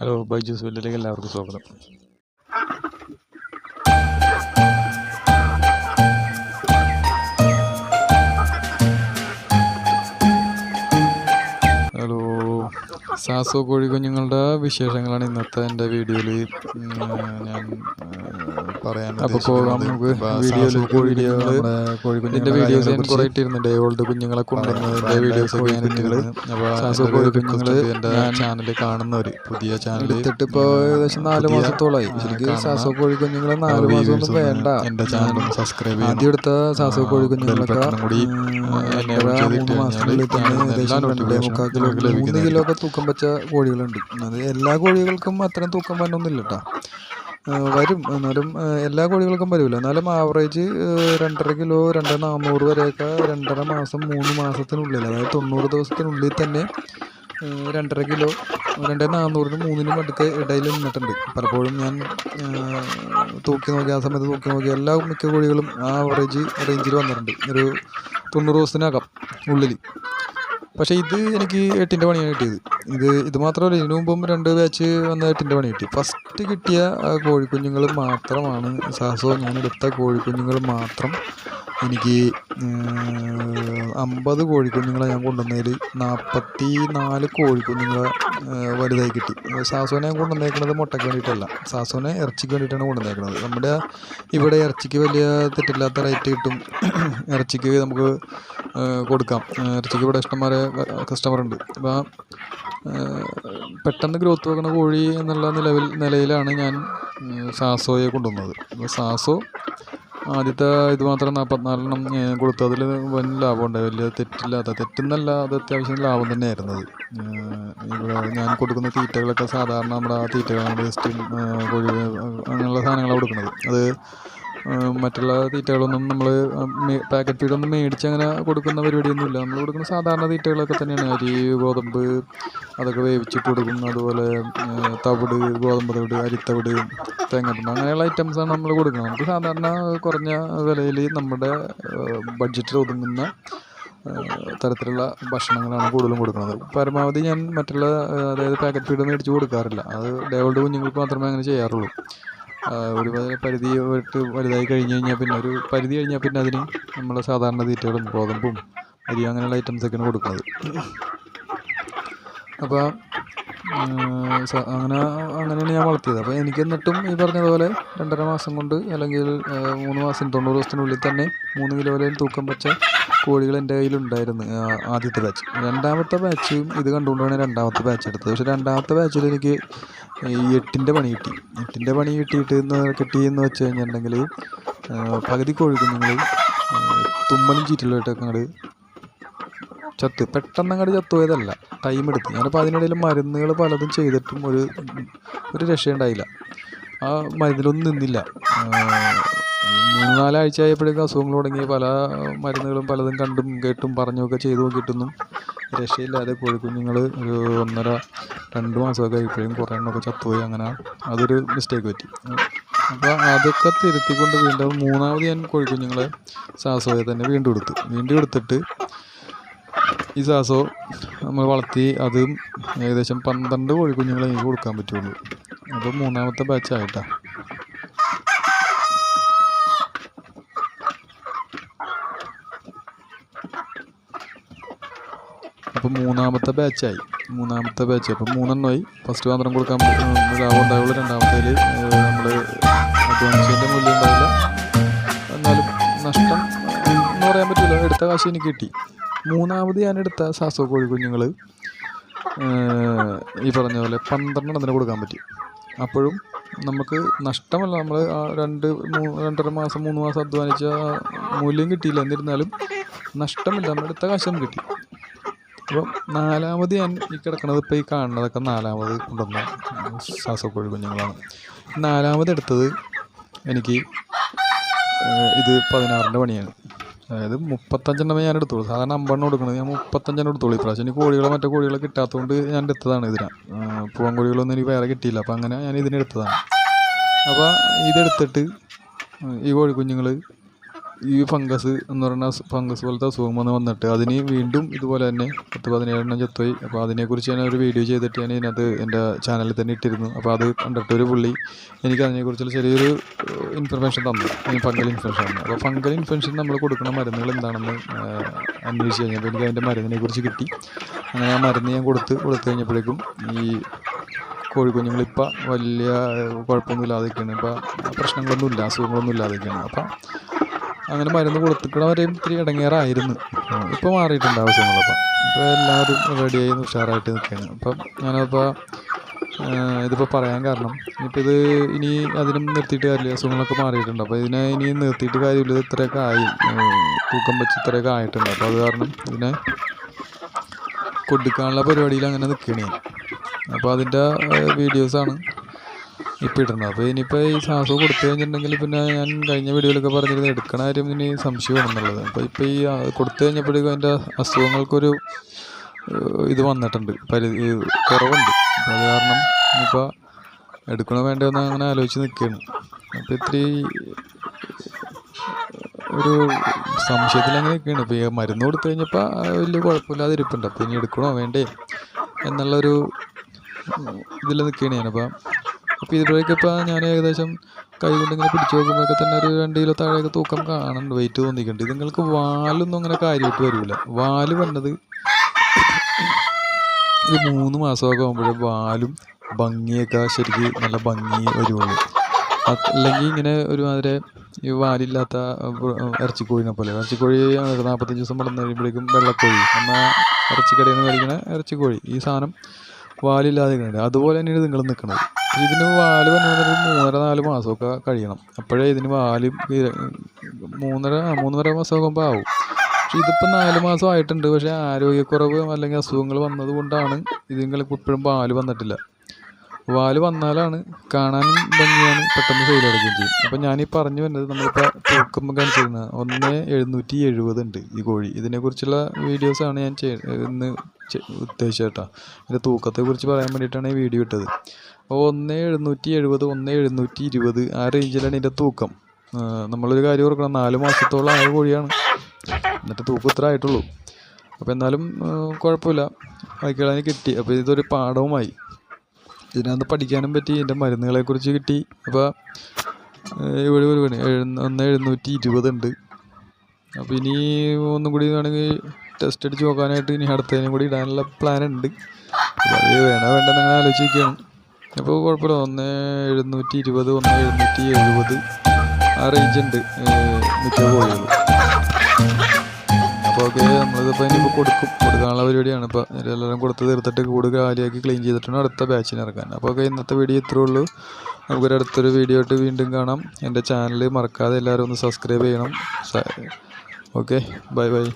Hello, Byju's വേൾഡിലേക്ക് എല്ലാവർക്കും സ്വാഗതം. ഹലോ, സാസോ കോഴി കുഞ്ഞുങ്ങളുടെ വിശേഷങ്ങളാണ് ഇന്നത്തെ എൻ്റെ വീഡിയോയിൽ ഞാൻ പറയാൻ. അപ്പോൾ നമുക്ക് ഇതിൻ്റെ വീഡിയോസ് ഞാൻ കുറേ ഇട്ടിരുന്നുണ്ട്. ഓൾഡ് കുഞ്ഞുങ്ങളെ കൊണ്ടുവന്നതിൻ്റെ വീഡിയോസൊക്കെ ഞാൻ ഇട്ടിരുന്നു. അപ്പോൾ സാസോ കോഴി കുഞ്ഞുങ്ങൾ എൻ്റെ ചാനൽ കാണുന്നവർ, പുതിയ ചാനൽ എടുത്തിട്ട് ഇപ്പോൾ ഏകദേശം 4 മാസത്തോളമായി. ശരിക്കും സാസോ കോഴി കുഞ്ഞുങ്ങൾ 4 മാസമൊന്നും വേണ്ട. എൻ്റെ ചാനൽ സബ്സ്ക്രൈബ് ചെയ്യും. ആദ്യം എടുത്ത സാസോ കോഴി കുഞ്ഞുങ്ങളൊക്കെ കൂടി 3 മാസത്തിനുള്ളിൽ തന്നെ ഏകദേശം 2.25 കിലോ ഒക്കെ തൂക്കം വെച്ച കോഴികളുണ്ട്. അത് എല്ലാ കോഴികൾക്കും അത്രയും തൂക്കം വന്നൊന്നുമില്ല കേട്ടോ, വരും. എന്നാലും എല്ലാ കോഴികൾക്കും വരില്ല. എന്നാലും ആവറേജ് 2.5 കിലോ 2.400 വരെയൊക്കെ 2.5 മാസം 3 മാസത്തിനുള്ളിൽ, അതായത് 90 ദിവസത്തിനുള്ളിൽ തന്നെ 2.5 കിലോ 2.400-നും 3-നും അടുത്ത് ഇടയിൽ നിന്നിട്ടുണ്ട്. പലപ്പോഴും ഞാൻ തൂക്കി നോക്കി, ആ സമയത്ത് തൂക്കി നോക്കി എല്ലാ മിക്ക കോഴികളും ആവറേജ് റേഞ്ചിൽ വന്നിട്ടുണ്ട്, ഒരു 90 ദിവസത്തിനകം ഉള്ളിൽ. പക്ഷേ ഇത് എനിക്ക് 8-ൻ്റെ പണിയാണ് കിട്ടിയത്. ഇത് മാത്രമല്ല, ഇതിനു മുമ്പും 2 ബാച്ച് വന്ന 8-ൻ്റെ പണി കിട്ടി. ഫസ്റ്റ് കിട്ടിയ കോഴിക്കുഞ്ഞുങ്ങൾ മാത്രമാണ് സാസോ, ഞാനെടുത്ത കോഴിക്കുഞ്ഞുങ്ങൾ മാത്രം എനിക്ക് 50 കോഴിക്കുഞ്ഞുങ്ങളെ ഞാൻ കൊണ്ടുവന്നതിൽ 44 കോഴിക്കുഞ്ഞുങ്ങളെ വലുതായി കിട്ടി. സാസോനെ ഞാൻ കൊണ്ടുവന്നേക്കുന്നത് മുട്ടയ്ക്ക് വേണ്ടിയിട്ടല്ല, സാസോനെ ഇറച്ചിക്ക് വേണ്ടിയിട്ടാണ് കൊണ്ടുവന്നേക്കുന്നത്. നമ്മുടെ ഇവിടെ ഇറച്ചിക്ക് വലിയ തെറ്റില്ലാത്ത റേറ്റ് കിട്ടും, ഇറച്ചിക്ക് നമുക്ക് കൊടുക്കാം. ഇറച്ചിക്ക് ഇവിടെ ഇഷ്ടംമാരെ കസ്റ്റമറുണ്ട്. അപ്പോൾ പെട്ടെന്ന് ഗ്രോത്ത് വെക്കുന്ന കോഴി എന്നുള്ള നിലയിലാണ് ഞാൻ സാസോയെ കൊണ്ടുവന്നത്. അപ്പോൾ സാസോ ആദ്യത്തെ ഇത് മാത്രം 44 കൊടുത്തു. അതിൽ വലിയ ലാഭമുണ്ടായി, വലിയ തെറ്റെന്നല്ല, അത് അത്യാവശ്യം ലാഭം തന്നെയായിരുന്നത്. ഇവിടെ ഞാൻ കൊടുക്കുന്ന തീറ്റകളൊക്കെ സാധാരണ നമ്മുടെ ആ തീറ്റകളാണ്, വേസ്റ്റും കോഴി അങ്ങനെയുള്ള സാധനങ്ങളാണ് കൊടുക്കുന്നത്. അത് മറ്റുള്ള തീറ്റകളൊന്നും നമ്മൾ പാക്കറ്റ് ഫീഡൊന്നും മേടിച്ച് അങ്ങനെ കൊടുക്കുന്ന പരിപാടിയൊന്നുമില്ല. നമ്മൾ കൊടുക്കുന്ന സാധാരണ തീറ്റകളൊക്കെ തന്നെയാണ്. അരി, ഗോതമ്പ് അതൊക്കെ വേവിച്ചിട്ട് കൊടുക്കും. അതുപോലെ തവിട്, ഗോതമ്പ് തവിട്, അരിത്തവിട്, തേങ്ങാപ്പിണ്ണ, അങ്ങനെയുള്ള ഐറ്റംസാണ് നമ്മൾ കൊടുക്കുന്നത്. നമുക്ക് സാധാരണ കുറഞ്ഞ വിലയിൽ നമ്മുടെ ബഡ്ജറ്റിൽ ഒതുങ്ങുന്ന തരത്തിലുള്ള ഭക്ഷണങ്ങളാണ് കൂടുതലും കൊടുക്കുന്നത്. പരമാവധി ഞാൻ മറ്റുള്ള, അതായത് പാക്കറ്റ് ഫീഡ് മേടിച്ച് കൊടുക്കാറില്ല. അത് ഡേ ഓൾഡ് കുഞ്ഞുങ്ങൾക്ക് മാത്രമേ അങ്ങനെ ചെയ്യാറുള്ളൂ. ഒരു പരിധി വിട്ട് വലുതായി കഴിഞ്ഞാൽ പിന്നെ, ഒരു പരിധി കഴിഞ്ഞാൽ പിന്നെ അതിന് നമ്മൾ സാധാരണ തീറ്റകളും ഗോതമ്പും അരി അങ്ങനെയുള്ള ഐറ്റംസൊക്കെയാണ് കൊടുക്കുന്നത്. അപ്പോൾ അങ്ങനെയാണ് ഞാൻ വളർത്തിയത്. അപ്പോൾ എനിക്ക് എന്നിട്ടും ഈ പറഞ്ഞതുപോലെ 2.5 മാസം കൊണ്ട്, അല്ലെങ്കിൽ 3 മാസം 90 ദിവസത്തിനുള്ളിൽ തന്നെ 3 കിലോയിലും തൂക്കം വെച്ച കോഴികൾ എൻ്റെ കയ്യിലുണ്ടായിരുന്നു ആദ്യത്തെ ബാച്ച്. രണ്ടാമത്തെ ബാച്ചും ഇത് കണ്ടുകൊണ്ടാണ് രണ്ടാമത്തെ ബാച്ച് എടുത്തത്. പക്ഷേ രണ്ടാമത്തെ ബാച്ചിൽ എനിക്ക് ഈ 8-ൻ്റെ പണി കിട്ടി. 8-ൻ്റെ പണി കിട്ടിയെന്ന് വെച്ച് കഴിഞ്ഞിട്ടുണ്ടെങ്കിൽ പകുതി കോഴിക്കുഞ്ഞുങ്ങൾ തുമ്മലും ചീറ്റലുമായിട്ടൊക്കെ അങ്ങോട്ട് പെട്ടെന്ന് അങ്ങോട്ട് ചത്തുപോയതല്ല, ടൈം എടുത്ത്. ഞാനിപ്പോൾ അതിനിടയിൽ മരുന്നുകൾ പലതും ചെയ്തിട്ടും ഒരു രക്ഷയുണ്ടായില്ല. ആ മരുന്നിലൊന്നും നിന്നില്ല. 3-4 ആഴ്ച ആയപ്പോഴേക്കും അസുഖങ്ങൾ തുടങ്ങി. പല മരുന്നുകളും പലതും കണ്ടും കേട്ടും പറഞ്ഞുമൊക്കെ ചെയ്തു നോക്കിയിട്ടൊന്നും രക്ഷയില്ലാതെ കോഴിക്കുഞ്ഞുങ്ങൾ ഒരു 1.5-2 മാസമൊക്കെ കഴിയുമ്പോഴും കുറേ എണ്ണമൊക്കെ ചത്തുപോയി. അങ്ങനെ അതൊരു മിസ്റ്റേക്ക് പറ്റി. അപ്പോൾ അതൊക്കെ തിരുത്തിക്കൊണ്ട് വീണ്ടും 3ാമത് ഞാൻ കോഴിക്കുഞ്ഞുങ്ങളെ സാസോയെ തന്നെ വീണ്ടും എടുത്തിട്ട് ഈ സാസോ നമ്മൾ വളർത്തി. അതും ഏകദേശം 12 കോഴിക്കുഞ്ഞുങ്ങളെ എനിക്ക് കൊടുക്കാൻ പറ്റുള്ളൂ. അപ്പോൾ 3ാമത്തെ ബാച്ചായിട്ടാണ്. അപ്പോൾ 3ാമത്തെ ബാച്ചായി. അപ്പോൾ 3 ഫസ്റ്റ് മാത്രം കൊടുക്കാൻ ലാഭം ഉണ്ടാവുള്ളൂ. രണ്ടാമത്തേൽ നമ്മൾ അഡ്വാൻസിൻ്റെ മൂല്യം ഉണ്ടാവില്ല. എന്നാലും നഷ്ടം എന്ന് പറയാൻ പറ്റില്ല, എടുത്ത കാശ് എനിക്ക് കിട്ടി. 3ാമത് ഞാനെടുത്ത സാസോ കോഴിക്കുഞ്ഞുങ്ങൾ ഈ പറഞ്ഞ പോലെ 12 കൊടുക്കാൻ പറ്റി. അപ്പോഴും നമുക്ക് നഷ്ടമല്ല. നമ്മൾ ആ 2-2.5 മാസം 3 മാസം അധ്വാനിച്ച മൂല്യം കിട്ടിയില്ല. എന്നിരുന്നാലും നഷ്ടമില്ല, നമ്മൾ എടുത്ത കാശ് നമുക്ക് കിട്ടി. അപ്പം 4ാമത് ഞാൻ ഈ കിടക്കണത്, ഇപ്പോൾ ഈ കാണുന്നതൊക്കെ 4ാമത് കൊണ്ടുവന്ന സാസോ കോഴിക്കുഞ്ഞുങ്ങളാണ്. 4ാമത് എടുത്തത് എനിക്ക് ഇത് 16-ൻ്റെ പണിയാണ്. അതായത് 35 ഞാൻ എടുത്തോളൂ. സാധാരണ 50 കൊടുക്കുന്നത്, ഞാൻ 35 എടുത്തോളൂ. ഇപ്രാവശ്യം എനിക്ക് മറ്റേ കോഴികളെ കിട്ടാത്തതുകൊണ്ട് ഞാൻ എടുത്തതാണ് ഇതിനാണ്. പൂവൻ കോഴികളൊന്നും എനിക്ക് വേറെ കിട്ടിയില്ല. അപ്പോൾ അങ്ങനെ ഞാൻ ഇതിനെടുത്തതാണ്. അപ്പോൾ ഇതെടുത്തിട്ട് ഈ കോഴിക്കുഞ്ഞുങ്ങൾ ഈ ഫംഗസ് എന്ന് പറയുന്ന ഫംഗസ് പോലത്തെ അസുഖം വന്നിട്ട് അതിന് വീണ്ടും ഇതുപോലെ തന്നെ 17 ചത്തുപോയി. അപ്പോൾ അതിനെക്കുറിച്ച് ഞാൻ ഒരു വീഡിയോ ചെയ്തിട്ട് ഞാൻ ഇതിനകത്ത് എൻ്റെ ചാനലിൽ തന്നെ ഇട്ടിരുന്നു. അപ്പോൾ അത് കണ്ടിട്ടൊരു പുള്ളി എനിക്ക് അതിനെക്കുറിച്ചുള്ള ചെറിയൊരു ഇൻഫർമേഷൻ തന്നു, ഫംഗൽ ഇൻഫെക്ഷൻ. അപ്പോൾ ഫംഗൽ ഇൻഫെക്ഷൻ നമ്മൾ കൊടുക്കുന്ന മരുന്നുകൾ എന്താണെന്ന് അന്വേഷിച്ച് കഴിഞ്ഞപ്പോൾ എനിക്ക് അതിൻ്റെ മരുന്നിനെക്കുറിച്ച് കിട്ടി. അങ്ങനെ ആ മരുന്ന് ഞാൻ കൊടുത്ത് കഴിഞ്ഞപ്പോഴേക്കും ഈ കോഴിക്കുഞ്ഞുങ്ങളിപ്പോൾ വലിയ കുഴപ്പമൊന്നുമില്ലാതെയൊക്കെയാണ്, ഇപ്പോൾ പ്രശ്നങ്ങളൊന്നുമില്ല, അസുഖങ്ങളൊന്നും ഇല്ലാതെയൊക്കെയാണ്. അപ്പം അങ്ങനെ മരുന്ന് കൊടുത്തിക്കണവരെയും ഇത്തിരി ഇടങ്ങേറായിരുന്നു. ഇപ്പോൾ മാറിയിട്ടുണ്ട് ആവശ്യങ്ങളപ്പം. ഇപ്പോൾ എല്ലാവരും റെഡിയായി ഉഷാറായിട്ട് നിൽക്കുകയാണ്. അപ്പം ഞാനപ്പോൾ ഇതിപ്പോൾ പറയാൻ കാരണം ഇനിയിപ്പോൾ ഇത് ഇനി അതിനും നിർത്തിയിട്ട് കാര്യമില്ല, അസുഖങ്ങളൊക്കെ മാറിയിട്ടുണ്ട്. അപ്പോൾ ഇതിനെ ഇനി നിർത്തിയിട്ട് കാര്യമില്ല, ഇത്രയൊക്കെ ആയി, തൂക്കം വെച്ച് ഇത്രയൊക്കെ ആയിട്ടുണ്ട്. അപ്പോൾ അത് കാരണം ഇതിനെ കൊടുക്കാനുള്ള പരിപാടിയിൽ അങ്ങനെ നിൽക്കുകയാണ് ഞാൻ. അപ്പോൾ അതിൻ്റെ വീഡിയോസാണ് ഇപ്പോൾ ഇടുന്നത്. അപ്പോൾ ഇനിയിപ്പോൾ ഈ ശ്വാസം കൊടുത്തു കഴിഞ്ഞിട്ടുണ്ടെങ്കിൽ പിന്നെ ഞാൻ കഴിഞ്ഞ വീഡിയോയിലൊക്കെ പറഞ്ഞിരുന്നത് എടുക്കണ കാര്യം ഇനി സംശയമാണെന്നുള്ളത്. അപ്പോൾ ഇപ്പോൾ ഈ കൊടുത്തു കഴിഞ്ഞപ്പോഴേക്കും അതിൻ്റെ അസുഖങ്ങൾക്കൊരു ഇത് വന്നിട്ടുണ്ട്, കുറവുണ്ട്. അപ്പോൾ അത് കാരണം ഇനിയിപ്പോൾ എടുക്കണോ വേണ്ടതെന്ന് അങ്ങനെ ആലോചിച്ച് നിൽക്കുകയാണ്. അപ്പോൾ ഇത്തിരി ഒരു സംശയത്തിൽ അങ്ങനെ നിൽക്കുകയാണ്. ഇപ്പോൾ ഈ മരുന്ന് കൊടുത്തു കഴിഞ്ഞപ്പോൾ വലിയ കുഴപ്പമില്ലാതെ ഇരിപ്പുണ്ട്. അപ്പോൾ ഇനി എടുക്കണോ വേണ്ടേ എന്നുള്ളൊരു ഇതിൽ നിൽക്കുകയാണ് ഞാനപ്പോൾ. അപ്പോൾ ഇതുവരെയൊക്കെ ഇപ്പോൾ ഞാൻ ഏകദേശം കൈ കൊണ്ടിങ്ങനെ പിടിച്ച് നോക്കുമ്പോഴൊക്കെ തന്നെ ഒരു 2 കിലോ താഴെയൊക്കെ തൂക്കം കാണുന്നുണ്ട്, വെയിറ്റ് തോന്നിക്കുന്നുണ്ട്. ഇത് നിങ്ങൾക്ക് വാലൊന്നും അങ്ങനെ കാര്യമായിട്ട് വരില്ല. വാല് വന്നത് ഒരു 3 മാസമൊക്കെ ആകുമ്പോഴേ വാലും ഭംഗിയൊക്കെ ശരിക്കും നല്ല ഭംഗി വരുള്ളൂ. അല്ലെങ്കിൽ ഇങ്ങനെ ഒരുമാതിരി ഈ വാലില്ലാത്ത ഇറച്ചിക്കോഴിനെ പോലെ, ഇറച്ചിക്കോഴി 45 ദിവസം വളർന്നു കഴിയുമ്പോഴേക്കും വെള്ളക്കോഴി എന്നാൽ ഇറച്ചിക്കടയിൽ നിന്ന് മേടിക്കണ ഇറച്ചിക്കോഴി, ഈ സാധനം വാലില്ലാതെ ഇങ്ങനെ അതുപോലെ തന്നെയാണ് നിങ്ങൾ നിൽക്കുന്നത്. ഇതിന് വാല് വന്നൊരു 3-4 മാസമൊക്കെ കഴിയണം, അപ്പോഴേ ഇതിന് വാല് 3-3.5 മാസമാകുമ്പോൾ ആവും. പക്ഷേ ഇതിപ്പോൾ 4 മാസം ആയിട്ടുണ്ട്. പക്ഷേ ആരോഗ്യക്കുറവ് അല്ലെങ്കിൽ അസുഖങ്ങൾ വന്നത് കൊണ്ടാണ് ഇതുങ്ങൾക്ക് ഇപ്പോഴും വാല് വന്നിട്ടില്ല. വാല് വന്നാലാണ് കാണാനും ഭംഗിയാണ്, പെട്ടെന്ന് സെയിലടക്കുകയും ചെയ്യും. അപ്പോൾ ഞാനീ പറഞ്ഞു വരുന്നത് നമ്മളിപ്പോൾ തൂക്കം കാണിച്ചിരുന്നത് 1,770 ഉണ്ട് ഈ കോഴി. ഇതിനെക്കുറിച്ചുള്ള വീഡിയോസാണ് ഞാൻ ഇന്ന് ഉദ്ദേശിച്ചത് കേട്ടോ. ഇതിൻ്റെ തൂക്കത്തെക്കുറിച്ച് പറയാൻ വേണ്ടിയിട്ടാണ് ഈ വീഡിയോ ഇട്ടത്. അപ്പോൾ 1,770, 1,720 ആ റേഞ്ചിലാണ് ഇതിൻ്റെ തൂക്കം. നമ്മളൊരു കാര്യം ഓർക്കണം, 4 മാസത്തോളം ആയ കോഴിയാണ്, എന്നിട്ട് തൂക്കം ഇത്ര ആയിട്ടുള്ളൂ. അപ്പോൾ എന്നാലും കുഴപ്പമില്ല, ബാക്കിയുള്ളതിന് കിട്ടി. അപ്പോൾ ഇതൊരു പാഠവുമായി, ഇതിനകത്ത് പഠിക്കാനും പറ്റി, ഇതിൻ്റെ മരുന്നുകളെക്കുറിച്ച് കിട്ടി. അപ്പോൾ ഇവിടെ 1,720 ഉണ്ട്. അപ്പോൾ ഇനി ഒന്നും കൂടി വേണമെങ്കിൽ ടെസ്റ്റ് അടിച്ച് നോക്കാനായിട്ട് ഇനി അടുത്തതിനും കൂടി ഇടാനുള്ള പ്ലാൻ ഉണ്ട്. അപ്പോൾ അത് വേണോ വേണ്ടെന്ന് അങ്ങനെ ആലോചിക്കുകയാണ്. അപ്പോൾ കുഴപ്പമില്ല, 1,720, 1,770 ആ റേഞ്ച് ഉണ്ട് മിക്ക കോഴികൾ. അപ്പോൾ ഓക്കെ, നമ്മളിതിപ്പോൾ ഇനിയിപ്പോൾ കൊടുക്കാനുള്ള പരിപാടിയാണ്. ഇപ്പോൾ എല്ലാവരും കൊടുത്ത് തീർത്തിട്ട് കൂട് കാലിയാക്കി ക്ലീൻ ചെയ്തിട്ടാണ് അടുത്ത ബാച്ചിന് ഇറക്കാൻ. അപ്പോൾ ഓക്കെ, ഇന്നത്തെ വീഡിയോ ഇത്രേ ഉള്ളൂ. നമുക്കൊരു അടുത്തൊരു വീഡിയോ ആയിട്ട് വീണ്ടും കാണാം. എൻ്റെ ചാനൽ മറക്കാതെ എല്ലാവരും ഒന്ന് സബ്സ്ക്രൈബ് ചെയ്യണം. Okay, bye bye.